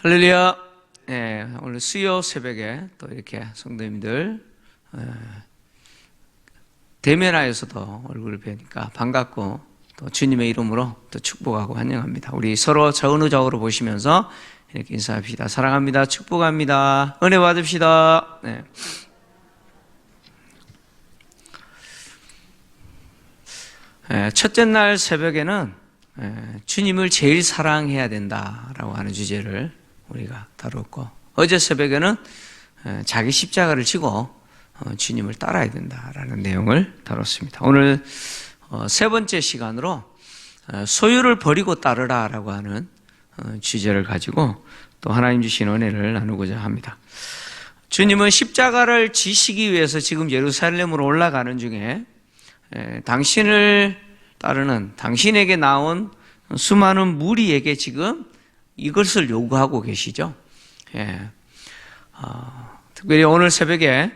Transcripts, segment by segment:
할렐루야. 오늘 수요 새벽에 또 이렇게 성도님들 대면하여서도 얼굴을 뵈니까 반갑고 또 주님의 이름으로 또 축복하고 환영합니다. 우리 서로 좌우좌우로 보시면서 이렇게 인사합시다. 사랑합니다. 축복합니다. 은혜 받읍시다. 첫째 날 새벽에는 주님을 제일 사랑해야 된다라고 하는 주제를 우리가 다뤘고, 어제 새벽에는 자기 십자가를 지고 주님을 따라야 된다라는 내용을 다뤘습니다. 오늘 세 번째 시간으로 소유를 버리고 따르라라고 하는 주제를 가지고 또 하나님 주신 은혜를 나누고자 합니다. 주님은 십자가를 지시기 위해서 지금 예루살렘으로 올라가는 중에 당신을 따르는, 당신에게 나온 수많은 무리에게 지금 이것을 요구하고 계시죠. 특별히 오늘 새벽에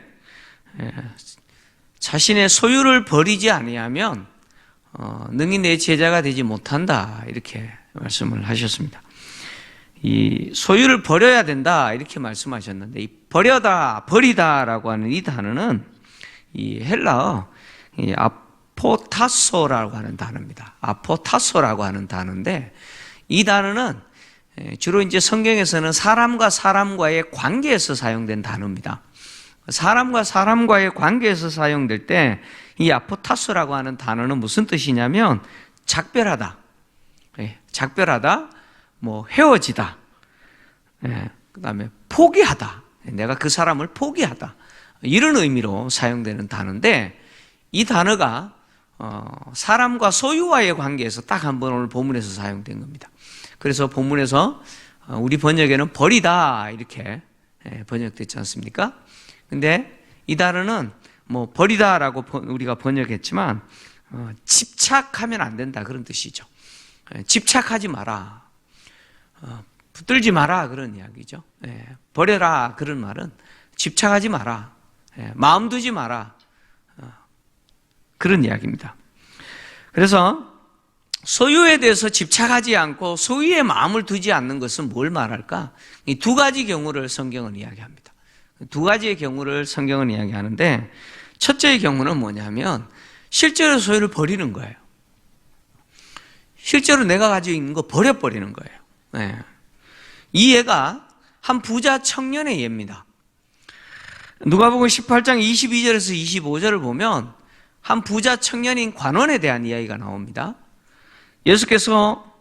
자신의 소유를 버리지 아니하면 능히 내 제자가 되지 못한다, 이렇게 말씀을 하셨습니다. 이 소유를 버려야 된다, 이렇게 말씀하셨는데, 이 버리다라고 하는 이 단어는 이 헬라어 이 아포타소라고 하는 단어입니다. 아포타소라고 하는 단어인데, 이 단어는 주로 이제 성경에서는 사람과 사람과의 관계에서 사용된 단어입니다. 사람과 사람과의 관계에서 사용될 때 이 아포타소라고 하는 단어는 무슨 뜻이냐면 작별하다, 작별하다, 뭐 헤어지다, 그 다음에 포기하다, 내가 그 사람을 포기하다, 이런 의미로 사용되는 단어인데, 이 단어가 사람과 소유와의 관계에서 딱 한 번 오늘 본문에서 사용된 겁니다. 그래서 본문에서 우리 번역에는 버리다, 이렇게 번역됐지 않습니까? 근데 이 단어는 뭐 버리다라고 우리가 번역했지만 집착하면 안 된다, 그런 뜻이죠. 집착하지 마라, 붙들지 마라, 그런 이야기죠. 버려라, 그런 말은 집착하지 마라, 마음 두지 마라, 그런 이야기입니다. 그래서 소유에 대해서 집착하지 않고 소유에 마음을 두지 않는 것은 뭘 말할까? 이 두 가지 경우를 성경은 이야기합니다. 두 가지의 경우를 성경은 이야기하는데, 첫째의 경우는 뭐냐면 실제로 소유를 버리는 거예요. 실제로 내가 가지고 있는 거 버려버리는 거예요. 이 예가 한 부자 청년의 예입니다. 누가복음 18장 22절에서 25절을 보면 한 부자 청년인 관원에 대한 이야기가 나옵니다. 예수께서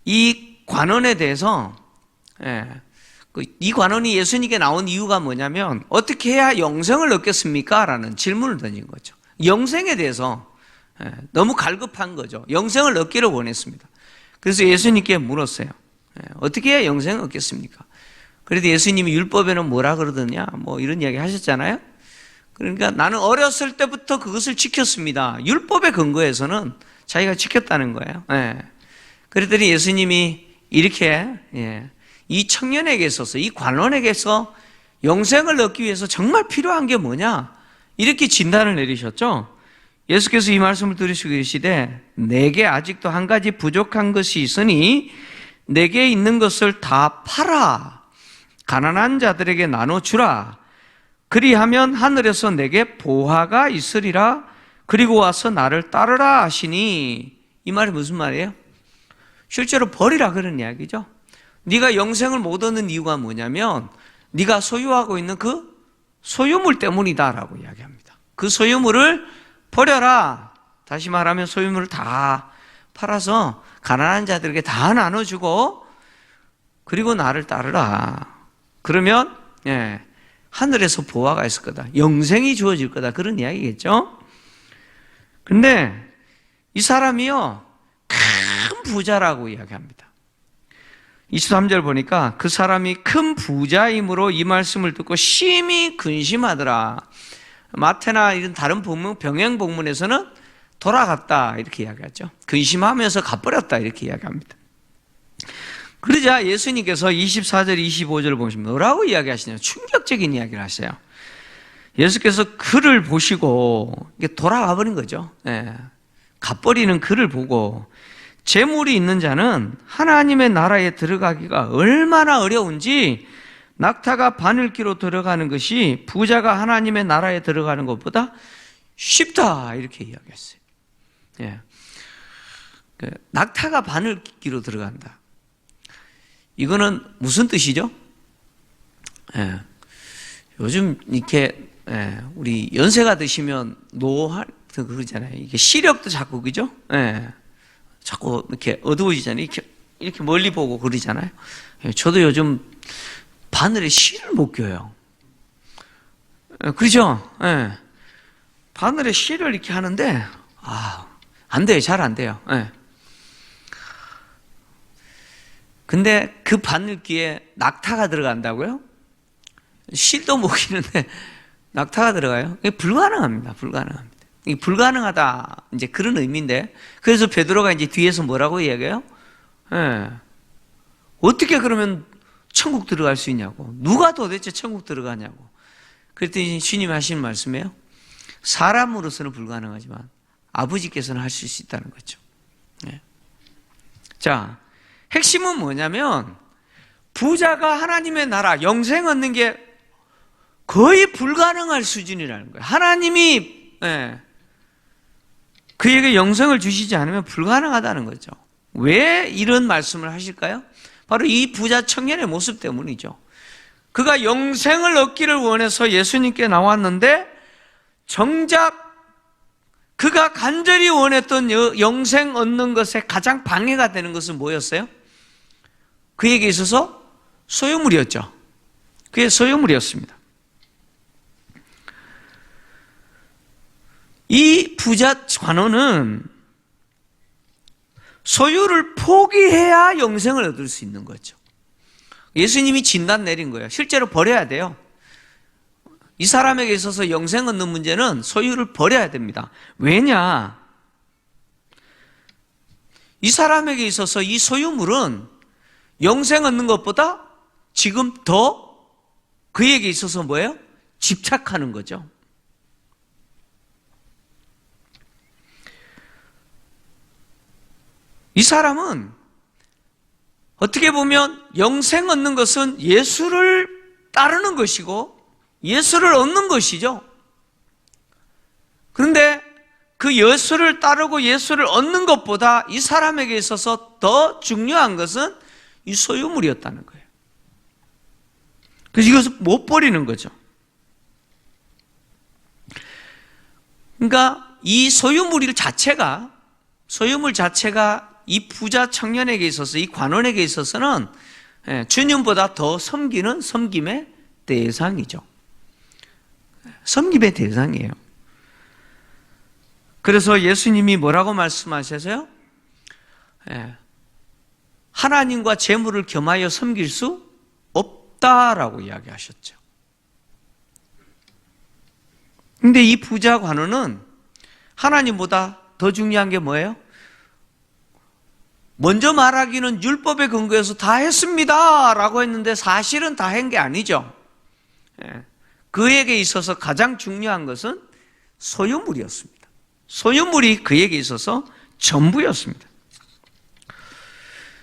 이 관원에 대해서, 이 관원이 예수님께 나온 이유가 뭐냐면 어떻게 해야 영생을 얻겠습니까? 라는 질문을 던진 거죠. 영생에 대해서 너무 갈급한 거죠. 영생을 얻기를 원했습니다. 그래서 예수님께 물었어요. 어떻게 해야 영생을 얻겠습니까? 그래도 예수님이 율법에는 뭐라 그러더냐, 뭐 이런 이야기 하셨잖아요. 그러니까 나는 어렸을 때부터 그것을 지켰습니다. 율법의 근거에서는 자기가 지켰다는 거예요. 그랬더니 예수님이 이렇게 이 청년에게 있어서, 이 관원에게서 영생을 얻기 위해서 정말 필요한 게 뭐냐, 이렇게 진단을 내리셨죠. 예수께서 이 말씀을 들으시고 계시되, 내게 아직도 한 가지 부족한 것이 있으니 내게 있는 것을 다 팔아 가난한 자들에게 나눠주라. 그리하면 하늘에서 내게 보화가 있으리라. 그리고 와서 나를 따르라 하시니, 이 말이 무슨 말이에요? 실제로 버리라, 그런 이야기죠. 네가 영생을 못 얻는 이유가 뭐냐면 네가 소유하고 있는 그 소유물 때문이다라고 이야기합니다. 그 소유물을 버려라. 다시 말하면 소유물을 다 팔아서 가난한 자들에게 다 나눠주고, 그리고 나를 따르라. 그러면 하늘에서 보화가 있을 거다, 영생이 주어질 거다, 그런 이야기겠죠. 근데 이 사람이요, 큰 부자라고 이야기합니다. 23절 보니까 그 사람이 큰 부자이므로 이 말씀을 듣고 심히 근심하더라. 마태나 이런 다른 본문, 병행 본문에서는 돌아갔다, 이렇게 이야기하죠. 근심하면서 가버렸다, 이렇게 이야기합니다. 그러자 예수님께서 24절, 25절을 보시면 뭐라고 이야기하시냐면 충격적인 이야기를 하세요. 예수께서 그를 보시고 돌아가 버린 거죠. 가버리는 그를 보고 재물이 있는 자는 하나님의 나라에 들어가기가 얼마나 어려운지 낙타가 바늘기로 들어가는 것이 부자가 하나님의 나라에 들어가는 것보다 쉽다 이렇게 이야기했어요. 예. 낙타가 바늘기로 들어간다. 이거는 무슨 뜻이죠? 예. 요즘 이렇게 우리 연세가 드시면 노할 그러잖아요. 이게 시력도 자꾸 그죠? 예. 자꾸 이렇게 어두워지잖아요. 이렇게 멀리 보고 그러잖아요. 예. 저도 요즘 바늘에 실을 못 껴요. 예. 그죠? 예. 바늘에 실을 이렇게 하는데 안 돼요. 잘 안 돼요. 예. 근데 그 바늘기에 낙타가 들어간다고요? 실도 못 끼는데 낙타가 들어가요? 이게 불가능합니다. 불가능합니다. 이게 불가능하다. 이제 그런 의미인데. 그래서 베드로가 이제 뒤에서 뭐라고 이야기해요? 예. 어떻게 그러면 천국 들어갈 수 있냐고. 누가 도대체 천국 들어가냐고. 그랬더니 주님이 하신 말씀이에요. 사람으로서는 불가능하지만 아버지께서는 하실 수 있다는 거죠. 예. 자, 핵심은 뭐냐면 부자가 하나님의 나라, 영생 얻는 게 거의 불가능할 수준이라는 거예요. 하나님이 그에게 영생을 주시지 않으면 불가능하다는 거죠. 왜 이런 말씀을 하실까요? 바로 이 부자 청년의 모습 때문이죠. 그가 영생을 얻기를 원해서 예수님께 나왔는데 정작 그가 간절히 원했던 영생 얻는 것에 가장 방해가 되는 것은 뭐였어요? 그에게 있어서 소유물이었죠. 그게 소유물이었습니다. 이 부자 관원은 소유를 포기해야 영생을 얻을 수 있는 거죠. 예수님이 진단 내린 거예요. 실제로 버려야 돼요. 이 사람에게 있어서 영생 얻는 문제는 소유를 버려야 됩니다. 왜냐? 이 사람에게 있어서 이 소유물은 영생 얻는 것보다 지금 더 그에게 있어서 뭐예요? 집착하는 거죠. 이 사람은 어떻게 보면 영생 얻는 것은 예수를 따르는 것이고 예수를 얻는 것이죠. 그런데 그 예수를 따르고 예수를 얻는 것보다 이 사람에게 있어서 더 중요한 것은 이 소유물이었다는 거예요. 그래서 이것을 못 버리는 거죠. 그러니까 이 소유물 자체가 이 부자 청년에게 있어서, 이 관원에게 있어서는 주님보다 더 섬기는 섬김의 대상이죠. 섬김의 대상이에요. 그래서 예수님이 뭐라고 말씀하셔서요? 하나님과 재물을 겸하여 섬길 수 없다라고 이야기하셨죠. 근데 이 부자 관원은 하나님보다 더 중요한 게 뭐예요? 먼저 말하기는 율법에 근거해서 다 했습니다 라고 했는데 사실은 다 한 게 아니죠. 그에게 있어서 가장 중요한 것은 소유물이었습니다. 소유물이 그에게 있어서 전부였습니다.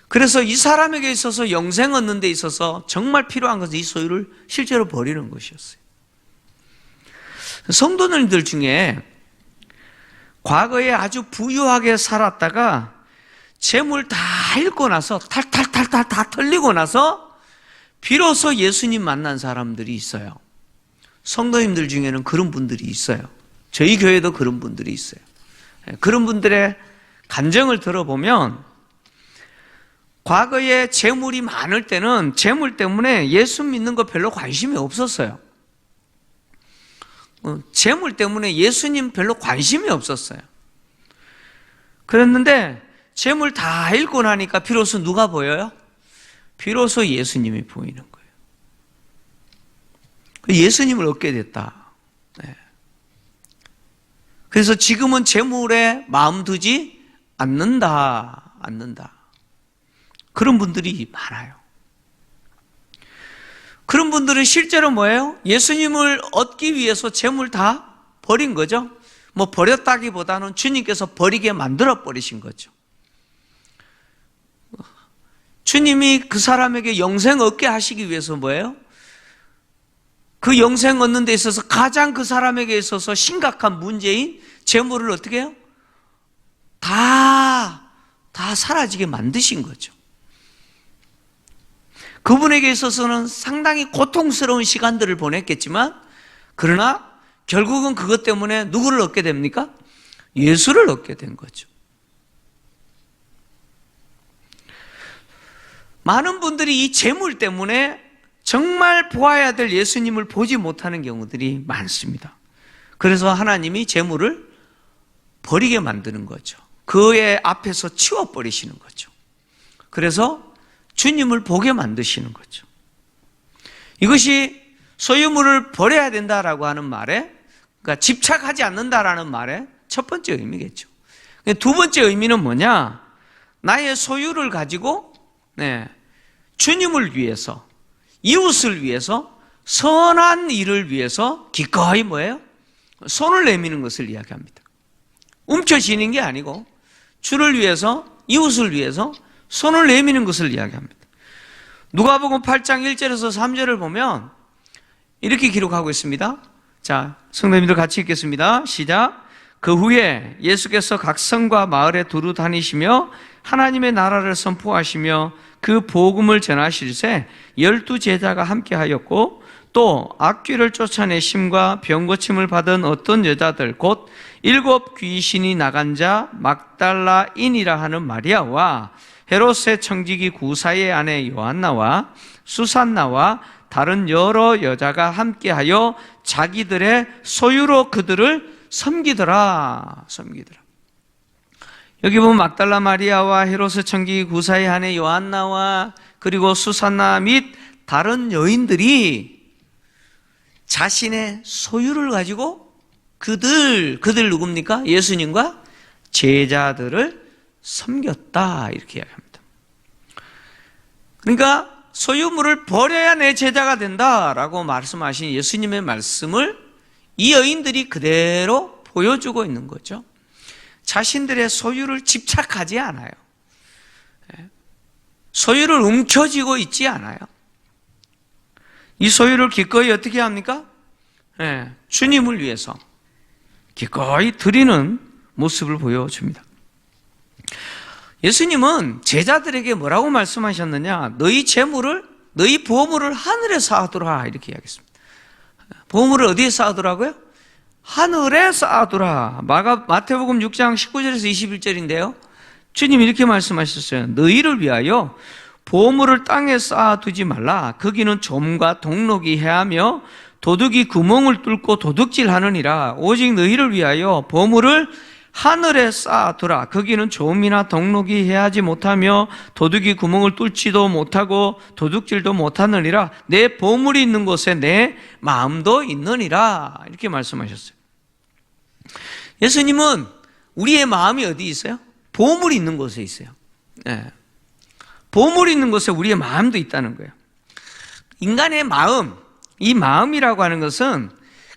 그래서 이 사람에게 있어서 영생 얻는 데 있어서 정말 필요한 것은 이 소유를 실제로 버리는 것이었어요. 성도님들 중에 과거에 아주 부유하게 살았다가 재물 다 잃고 나서 탈탈탈탈 다 털리고 나서 비로소 예수님 만난 사람들이 있어요. 성도님들 중에는 그런 분들이 있어요. 저희 교회도 그런 분들이 있어요. 그런 분들의 간증을 들어보면 과거에 재물이 많을 때는 재물 때문에 예수 믿는 거 별로 관심이 없었어요. 재물 때문에 예수님 별로 관심이 없었어요. 그랬는데 재물 다 잃고 나니까 비로소 누가 보여요? 비로소 예수님이 보이는 거예요. 예수님을 얻게 됐다. 그래서 지금은 재물에 마음 두지 않는다. 그런 분들이 많아요. 그런 분들은 실제로 뭐예요? 예수님을 얻기 위해서 재물 다 버린 거죠. 뭐 버렸다기보다는 주님께서 버리게 만들어 버리신 거죠. 주님이 그 사람에게 영생 얻게 하시기 위해서 뭐예요? 그 영생 얻는 데 있어서 가장 그 사람에게 있어서 심각한 문제인 재물을 어떻게 해요? 다 사라지게 만드신 거죠. 그분에게 있어서는 상당히 고통스러운 시간들을 보냈겠지만, 그러나 결국은 그것 때문에 누구를 얻게 됩니까? 예수를 얻게 된 거죠. 많은 분들이 이 재물 때문에 정말 보아야 될 예수님을 보지 못하는 경우들이 많습니다. 그래서 하나님이 재물을 버리게 만드는 거죠. 그의 앞에서 치워버리시는 거죠. 그래서 주님을 보게 만드시는 거죠. 이것이 소유물을 버려야 된다라고 하는 말에, 그러니까 집착하지 않는다라는 말의 첫 번째 의미겠죠. 두 번째 의미는 뭐냐? 나의 소유를 가지고 주님을 위해서, 이웃을 위해서, 선한 일을 위해서 기꺼이 뭐예요? 손을 내미는 것을 이야기합니다. 움켜쥐는 게 아니고 주를 위해서, 이웃을 위해서 손을 내미는 것을 이야기합니다. 누가복음 8장 1절에서 3절을 보면 이렇게 기록하고 있습니다. 자, 성도님들 같이 읽겠습니다. 시작. 그 후에 예수께서 각 성과 마을에 두루 다니시며 하나님의 나라를 선포하시며 그 복음을 전하실세 12 제자가 함께하였고, 또 악귀를 쫓아내심과 병 고침을 받은 어떤 여자들 곧 7 귀신이 나간 자 막달라인이라 하는 마리아와 헤롯의 청지기 구사의 아내 요한나와 수산나와 다른 여러 여자가 함께하여 자기들의 소유로 그들을 섬기더라. 여기 보면 막달라 마리아와 헤롯의 청지기 구사의 아내 요한나와 그리고 수산나 및 다른 여인들이 자신의 소유를 가지고 그들 누굽니까? 예수님과 제자들을 섬겼다, 이렇게 이야기합니다. 그러니까 소유물을 버려야 내 제자가 된다라고 말씀하신 예수님의 말씀을 이 여인들이 그대로 보여주고 있는 거죠. 자신들의 소유를 집착하지 않아요. 소유를 움켜쥐고 있지 않아요. 이 소유를 기꺼이 어떻게 합니까? 주님을 위해서 기꺼이 드리는 모습을 보여줍니다. 예수님은 제자들에게 뭐라고 말씀하셨느냐? 너희 재물을, 너희 보물을 하늘에 쌓아두라, 이렇게 이야기했습니다. 보물을 어디에 쌓아두라고요? 하늘에 쌓아두라. 마태복음 6장 19절에서 21절인데요. 주님이 이렇게 말씀하셨어요. 너희를 위하여 보물을 땅에 쌓아두지 말라. 거기는 좀과 독록이 해하며 도둑이 구멍을 뚫고 도둑질하느니라. 오직 너희를 위하여 보물을 하늘에 쌓아두라. 거기는 좀이나 독록이 해하지 못하며 도둑이 구멍을 뚫지도 못하고 도둑질도 못하느니라. 내 보물이 있는 곳에 내 마음도 있느니라. 이렇게 말씀하셨어요. 예수님은 우리의 마음이 어디 있어요? 보물이 있는 곳에 있어요. 보물이 있는 곳에 우리의 마음도 있다는 거예요. 인간의 마음, 이 마음이라고 하는 것은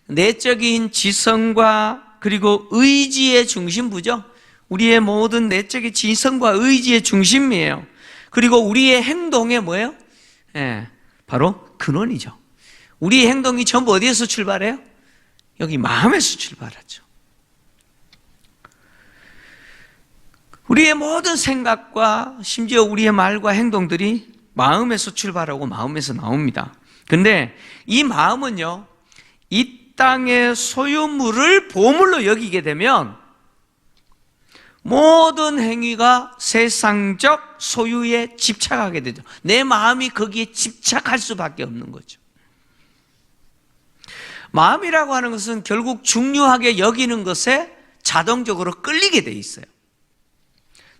내적인 지성과 그리고 의지의 중심부죠. 우리의 모든 내적인 지성과 의지의 중심이에요. 그리고 우리의 행동의 뭐예요? 바로 근원이죠. 우리의 행동이 전부 어디에서 출발해요? 여기 마음에서 출발하죠. 우리의 모든 생각과 심지어 우리의 말과 행동들이 마음에서 출발하고 마음에서 나옵니다. 근데 이 마음은요, 이 땅의 소유물을 보물로 여기게 되면 모든 행위가 세상적 소유에 집착하게 되죠. 내 마음이 거기에 집착할 수밖에 없는 거죠. 마음이라고 하는 것은 결국 중요하게 여기는 것에 자동적으로 끌리게 돼 있어요.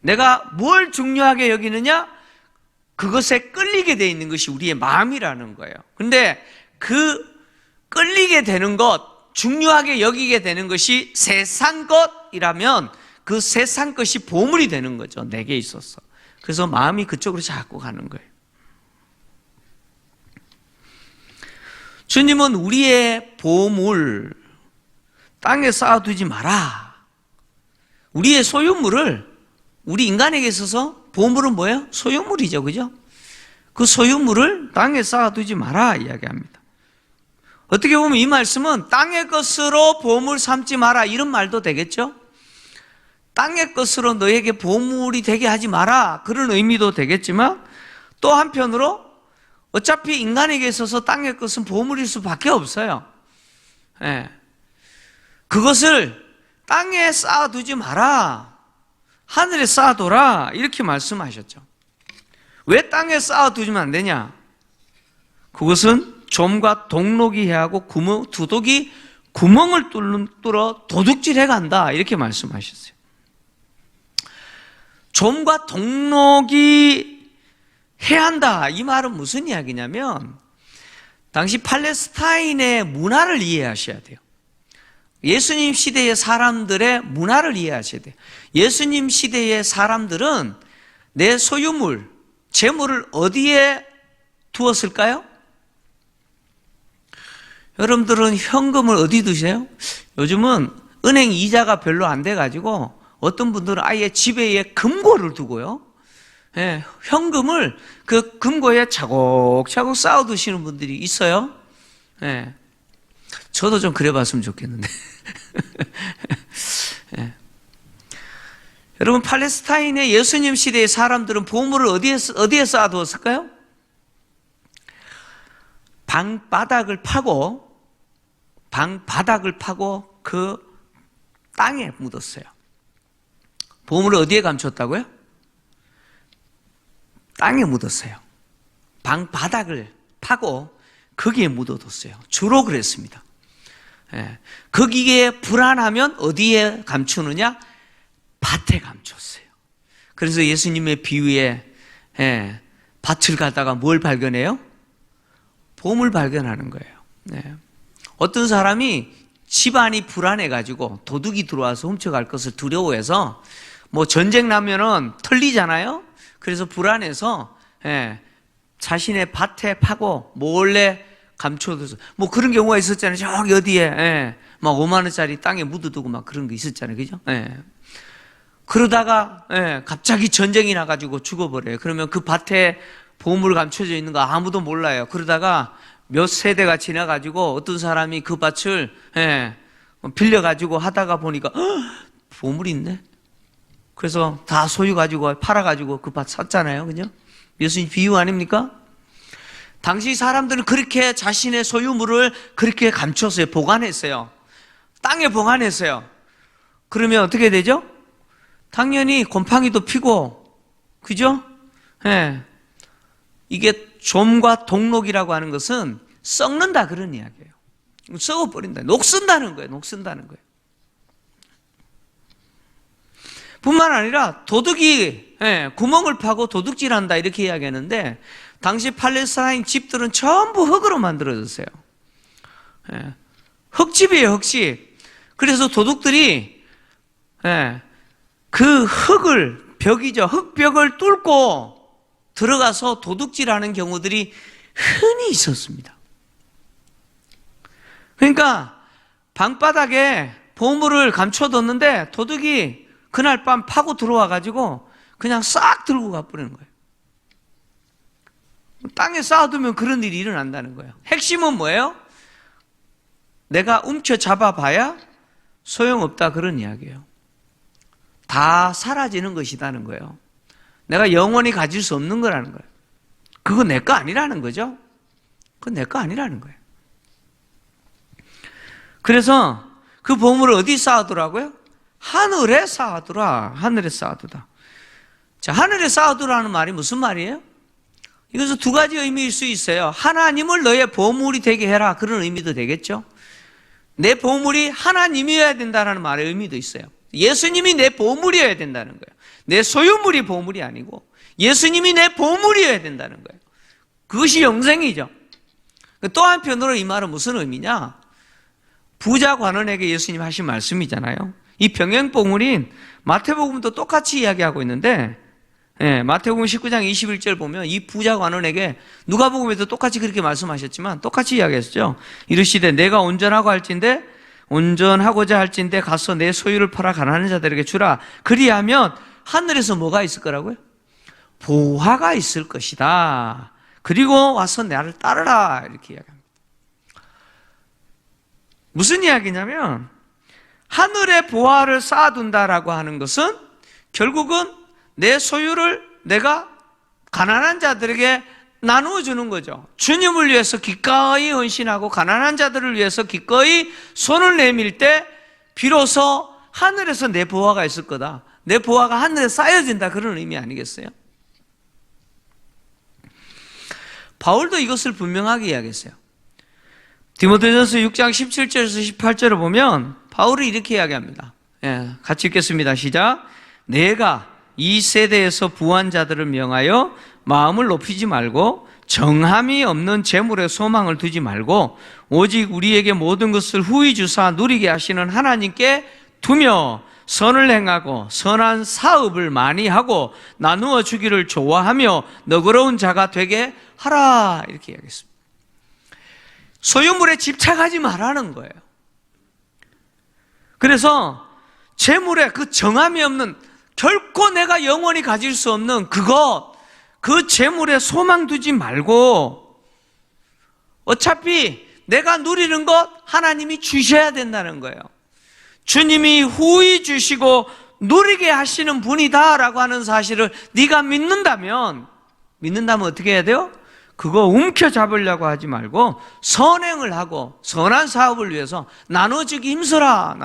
내가 뭘 중요하게 여기느냐? 그것에 끌리게 돼 있는 것이 우리의 마음이라는 거예요. 그런데 그 끌리게 되는 것, 중요하게 여기게 되는 것이 세상 것이라면 그 세상 것이 보물이 되는 거죠. 내게 있어서. 그래서 마음이 그쪽으로 자꾸 가는 거예요. 주님은 우리의 보물, 땅에 쌓아두지 마라. 우리의 소유물을, 우리 인간에게 있어서 보물은 뭐예요? 소유물이죠. 그죠? 그 소유물을 땅에 쌓아두지 마라 이야기합니다. 어떻게 보면 이 말씀은 땅의 것으로 보물 삼지 마라 이런 말도 되겠죠? 땅의 것으로 너에게 보물이 되게 하지 마라 그런 의미도 되겠지만 또 한편으로 어차피 인간에게 있어서 땅의 것은 보물일 수밖에 없어요. 예. 그것을 땅에 쌓아두지 마라. 하늘에 쌓아둬라. 이렇게 말씀하셨죠. 왜 땅에 쌓아두면 안 되냐? 그것은 좀과 동록이 해하고 두둑이 구멍을 뚫어 도둑질해 간다. 이렇게 말씀하셨어요. 좀과 동록이 해한다. 이 말은 무슨 이야기냐면 당시 팔레스타인의 문화를 이해하셔야 돼요. 예수님 시대의 사람들의 문화를 이해하셔야 돼요. 예수님 시대의 사람들은 내 소유물, 재물을 어디에 두었을까요? 여러분들은 현금을 어디 두세요? 요즘은 은행 이자가 별로 안 돼가지고 어떤 분들은 아예 집에 금고를 두고요. 예, 현금을 그 금고에 차곡차곡 쌓아두시는 분들이 있어요. 예, 저도 좀 그래봤으면 좋겠는데. 예. 여러분 팔레스타인의 예수님 시대의 사람들은 보물을 어디에 쌓아두었을까요? 방바닥을 파고 그 땅에 묻었어요. 보물을 어디에 감췄다고요? 땅에 묻었어요. 방바닥을 파고 거기에 묻어뒀어요. 주로 그랬습니다. 예. 거기에 불안하면 어디에 감추느냐? 밭에 감췄어요. 그래서 예수님의 비유에 밭을 가다가 뭘 발견해요? 보물 발견하는 거예요. 네. 어떤 사람이 집안이 불안해가지고 도둑이 들어와서 훔쳐갈 것을 두려워해서 뭐 전쟁 나면은 털리잖아요. 그래서 불안해서 자신의 밭에 파고 몰래 감춰둬서 뭐 그런 경우가 있었잖아요. 저기 어디에 막 5만 원짜리 땅에 묻어두고 막 그런 거 있었잖아요. 그죠? 그러다가 갑자기 전쟁이 나가지고 죽어버려요. 그러면 그 밭에 보물 감춰져 있는 거 아무도 몰라요. 그러다가 몇 세대가 지나가지고 어떤 사람이 그 밭을 빌려가지고 하다가 보니까 보물이 있네. 그래서 다 소유 가지고 팔아가지고 그 밭 샀잖아요. 그죠? 예수님 비유 아닙니까? 당시 사람들은 그렇게 자신의 소유물을 그렇게 감췄어요. 보관했어요. 땅에 보관했어요. 그러면 어떻게 되죠? 당연히 곰팡이도 피고, 그죠? 이게 좀과 동록이라고 하는 것은 썩는다 그런 이야기예요. 썩어버린다. 녹슨다는 거예요. 녹슨다는 거예요. 뿐만 아니라 도둑이 구멍을 파고 도둑질한다 이렇게 이야기하는데 당시 팔레스타인 집들은 전부 흙으로 만들어졌어요. 흙집이에요. 흙집. 그래서 도둑들이 그 흙을 벽이죠. 흙벽을 뚫고 들어가서 도둑질하는 경우들이 흔히 있었습니다. 그러니까 방바닥에 보물을 감춰뒀는데 도둑이 그날 밤 파고 들어와가지고 그냥 싹 들고 가버리는 거예요. 땅에 쌓아두면 그런 일이 일어난다는 거예요. 핵심은 뭐예요? 내가 움켜잡아봐야 소용없다 그런 이야기예요. 다 사라지는 것이라는 거예요. 내가 영원히 가질 수 없는 거라는 거예요. 그거 내 거 아니라는 거죠. 그건 내 거 아니라는 거예요. 그래서 그 보물을 어디 쌓아두라고요? 하늘에 쌓아두라. 하늘에 쌓아두다. 자, 하늘에 쌓아두라는 말이 무슨 말이에요? 이것은 두 가지 의미일 수 있어요. 하나님을 너의 보물이 되게 해라. 그런 의미도 되겠죠. 내 보물이 하나님이어야 된다는 말의 의미도 있어요. 예수님이 내 보물이어야 된다는 거예요. 내 소유물이 보물이 아니고 예수님이 내 보물이어야 된다는 거예요. 그것이 영생이죠. 또 한편으로 이 말은 무슨 의미냐? 부자 관원에게 예수님 하신 말씀이잖아요. 이 병행보물인 마태복음도 똑같이 이야기하고 있는데 마태복음 19장 21절 보면 이 부자 관원에게 누가복음에도 똑같이 그렇게 말씀하셨지만 똑같이 이야기했죠. 이르시되 내가 온전하고자 할진대 가서 내 소유를 팔아 가난한 자들에게 주라. 그리하면 하늘에서 뭐가 있을 거라고요? 보화가 있을 것이다. 그리고 와서 나를 따르라 이렇게 이야기합니다. 무슨 이야기냐면 하늘의 보화를 쌓아둔다라고 하는 것은 결국은 내 소유를 내가 가난한 자들에게 나누어 주는 거죠. 주님을 위해서 기꺼이 헌신하고 가난한 자들을 위해서 기꺼이 손을 내밀 때 비로소 하늘에서 내 보화가 있을 거다. 내 보화가 하늘에 쌓여진다, 그런 의미 아니겠어요? 바울도 이것을 분명하게 이야기했어요. 디모데전서 6장 17절에서 18절을 보면 바울이 이렇게 이야기합니다. 같이 읽겠습니다. 시작. 내가 이 세대에서 부한 자들을 명하여 마음을 높이지 말고 정함이 없는 재물에 소망을 두지 말고 오직 우리에게 모든 것을 후히 주사 누리게 하시는 하나님께 두며 선을 행하고 선한 사업을 많이 하고 나누어 주기를 좋아하며 너그러운 자가 되게 하라, 이렇게 이야기했습니다. 소유물에 집착하지 말라는 거예요. 그래서 재물에 그 정함이 없는, 결코 내가 영원히 가질 수 없는 그 재물에 소망 두지 말고 어차피 내가 누리는 것 하나님이 주셔야 된다는 거예요. 주님이 후히 주시고 누리게 하시는 분이다 라고 하는 사실을 네가 믿는다면 어떻게 해야 돼요? 그거 움켜잡으려고 하지 말고 선행을 하고 선한 사업을 위해서 나눠주기 힘써라.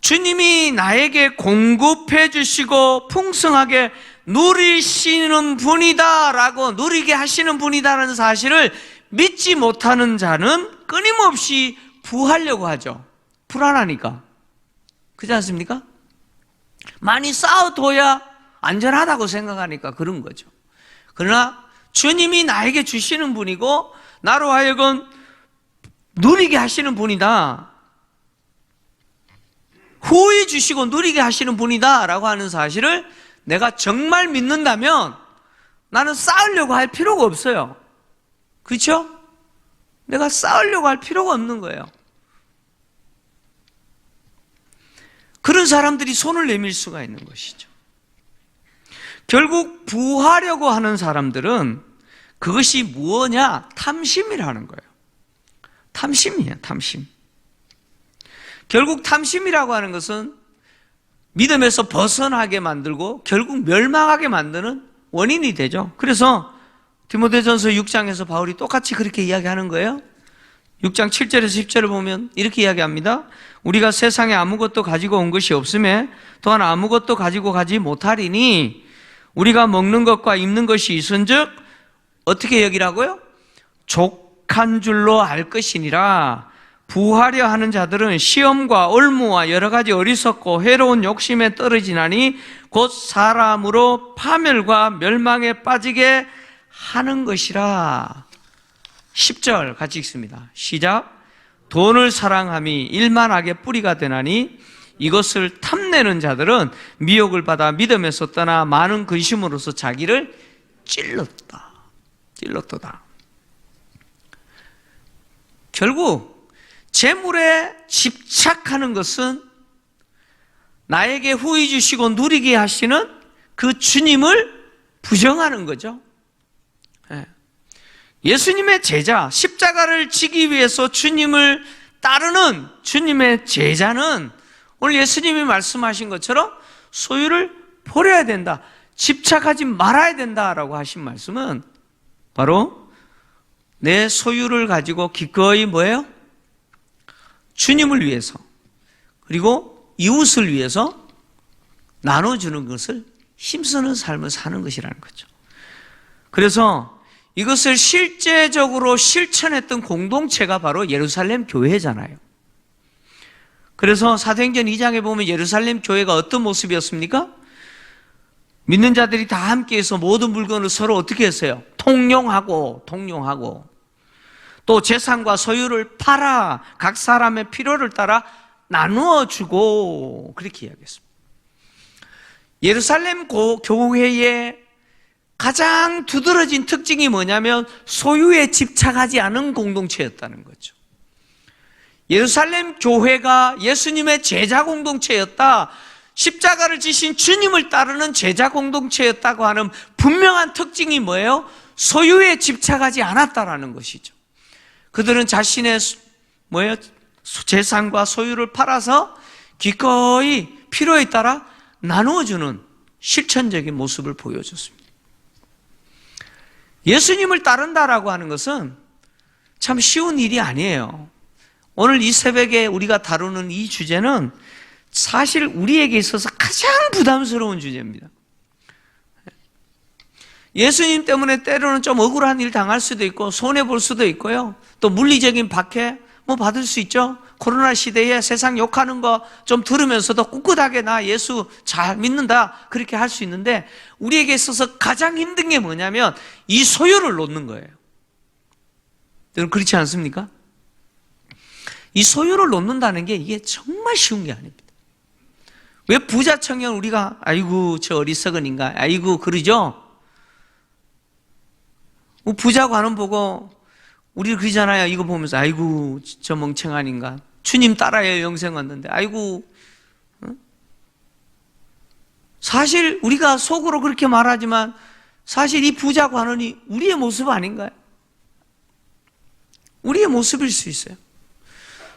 주님이 나에게 공급해 주시고 풍성하게 누리시는 분이다라고, 누리게 하시는 분이다라는 사실을 믿지 못하는 자는 끊임없이 부하려고 하죠. 불안하니까. 그렇지 않습니까? 많이 쌓아둬야 안전하다고 생각하니까 그런 거죠. 그러나 주님이 나에게 주시는 분이고 나로 하여금 누리게 하시는 분이다, 후히 주시고 누리게 하시는 분이다 라고 하는 사실을 내가 정말 믿는다면 나는 쌓으려고 할 필요가 없어요. 그렇죠? 내가 쌓으려고 할 필요가 없는 거예요. 그런 사람들이 손을 내밀 수가 있는 것이죠. 결국 부하려고 하는 사람들은 그것이 무엇이냐? 탐심이라는 거예요. 탐심이에요, 탐심. 결국 탐심이라고 하는 것은 믿음에서 벗어나게 만들고 결국 멸망하게 만드는 원인이 되죠. 그래서 디모데전서 6장에서 바울이 똑같이 그렇게 이야기하는 거예요. 6장 7절에서 10절을 보면 이렇게 이야기합니다. 우리가 세상에 아무것도 가지고 온 것이 없음에 또한 아무것도 가지고 가지 못하리니 우리가 먹는 것과 입는 것이 있은즉 어떻게 여기라고요? 족한 줄로 알 것이니라. 부하려 하는 자들은 시험과 올무와 여러 가지 어리석고 해로운 욕심에 떨어지나니 곧 사람으로 파멸과 멸망에 빠지게 하는 것이라. 10절 같이 읽습니다. 시작. 돈을 사랑함이 일만하게 뿌리가 되나니 이것을 탐내는 자들은 미혹을 받아 믿음에서 떠나 많은 근심으로서 자기를 찔렀도다. 결국 재물에 집착하는 것은 나에게 후히 주시고 누리게 하시는 그 주님을 부정하는 거죠. 예수님의 제자, 십자가를 지기 위해서 주님을 따르는 주님의 제자는 오늘 예수님이 말씀하신 것처럼 소유를 버려야 된다, 집착하지 말아야 된다라고 하신 말씀은 바로 내 소유를 가지고 기꺼이 뭐예요? 주님을 위해서 그리고 이웃을 위해서 나눠주는 것을 힘쓰는 삶을 사는 것이라는 거죠. 그래서 이것을 실제적으로 실천했던 공동체가 바로 예루살렘 교회잖아요. 그래서 사도행전 2장에 보면 예루살렘 교회가 어떤 모습이었습니까? 믿는 자들이 다 함께해서 모든 물건을 서로 어떻게 했어요? 통용하고 또 재산과 소유를 팔아 각 사람의 필요를 따라 나누어 주고 그렇게 이야기했습니다. 예루살렘 교회의 가장 두드러진 특징이 뭐냐면 소유에 집착하지 않은 공동체였다는 거죠. 예루살렘 교회가 예수님의 제자 공동체였다. 십자가를 지신 주님을 따르는 제자 공동체였다고 하는 분명한 특징이 뭐예요? 소유에 집착하지 않았다라는 것이죠. 그들은 자신의 재산과 소유를 팔아서 기꺼이 필요에 따라 나누어주는 실천적인 모습을 보여줬습니다. 예수님을 따른다라고 하는 것은 참 쉬운 일이 아니에요. 오늘 이 새벽에 우리가 다루는 이 주제는 사실 우리에게 있어서 가장 부담스러운 주제입니다. 예수님 때문에 때로는 좀 억울한 일 당할 수도 있고 손해볼 수도 있고요. 또 물리적인 박해 받을 수 있죠. 코로나 시대에 세상 욕하는 거 좀 들으면서도 꿋꿋하게 나 예수 잘 믿는다 그렇게 할 수 있는데, 우리에게 있어서 가장 힘든 게 뭐냐면 이 소유를 놓는 거예요. 여러분 그렇지 않습니까? 이 소유를 놓는다는 게 이게 정말 쉬운 게 아닙니다. 왜 부자 청년 우리가 아이고 저 어리석은 인간 아이고 그러죠? 부자 관원 보고 우리 그러잖아요. 이거 보면서 아이고 저 멍청한 인간, 주님 따라야 영생 얻는데 아이고. 사실 우리가 속으로 그렇게 말하지만 사실 이 부자 관원이 우리의 모습 아닌가요? 우리의 모습일 수 있어요.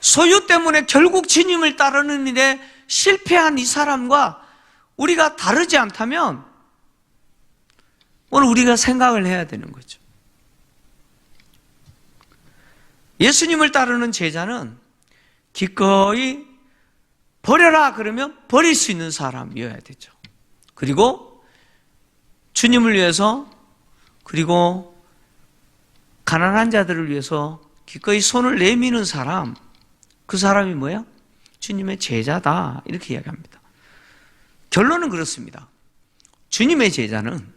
소유 때문에 결국 주님을 따르는 일에 실패한 이 사람과 우리가 다르지 않다면 오늘 우리가 생각을 해야 되는 거죠. 예수님을 따르는 제자는 기꺼이 버려라 그러면 버릴 수 있는 사람이어야 되죠. 그리고 주님을 위해서, 그리고 가난한 자들을 위해서 기꺼이 손을 내미는 사람, 그 사람이 뭐야? 주님의 제자다 이렇게 이야기합니다. 결론은 그렇습니다. 주님의 제자는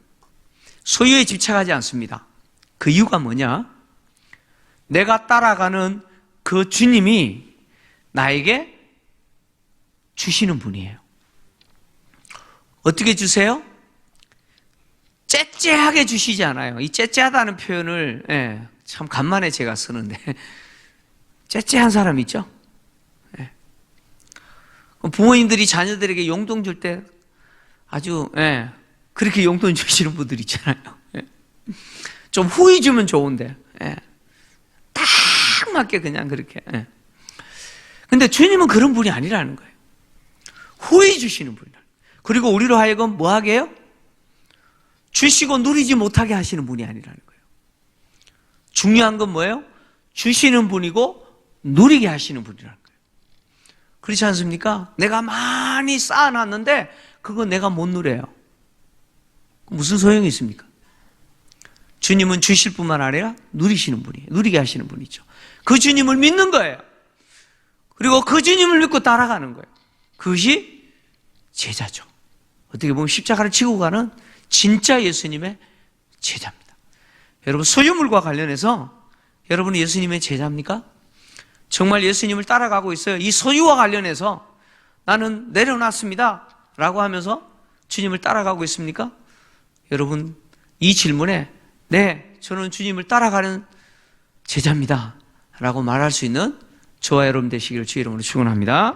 소유에 집착하지 않습니다. 그 이유가 뭐냐? 내가 따라가는 그 주님이 나에게 주시는 분이에요. 어떻게 주세요? 째째하게 주시지 않아요. 이 째째하다는 표현을 참 간만에 제가 쓰는데 째째한 사람 있죠? 부모님들이 자녀들에게 용돈 줄 때 아주 그렇게 용돈 주시는 분들 있잖아요. 좀 후히 주면 좋은데 딱 맞게 그냥 그렇게. 근데 주님은 그런 분이 아니라는 거예요. 후히 주시는 분이라. 그리고 우리로 하여금 뭐 하게 해요? 주시고 누리지 못하게 하시는 분이 아니라는 거예요. 중요한 건 뭐예요? 주시는 분이고 누리게 하시는 분이라는 거예요. 그렇지 않습니까? 내가 많이 쌓아놨는데 그거 내가 못 누려요. 무슨 소용이 있습니까? 주님은 주실 뿐만 아니라 누리시는 분이에요. 누리게 하시는 분이죠. 그 주님을 믿는 거예요. 그리고 그 주님을 믿고 따라가는 거예요. 그것이 제자죠. 어떻게 보면 십자가를 지고 가는 진짜 예수님의 제자입니다. 여러분, 소유물과 관련해서 여러분이 예수님의 제자입니까? 정말 예수님을 따라가고 있어요. 이 소유와 관련해서 나는 내려놨습니다 라고 하면서 주님을 따라가고 있습니까? 여러분, 이 질문에 네, 저는 주님을 따라가는 제자입니다 라고 말할 수 있는 저와 여러분 되시기를 주의 이름으로 축원합니다.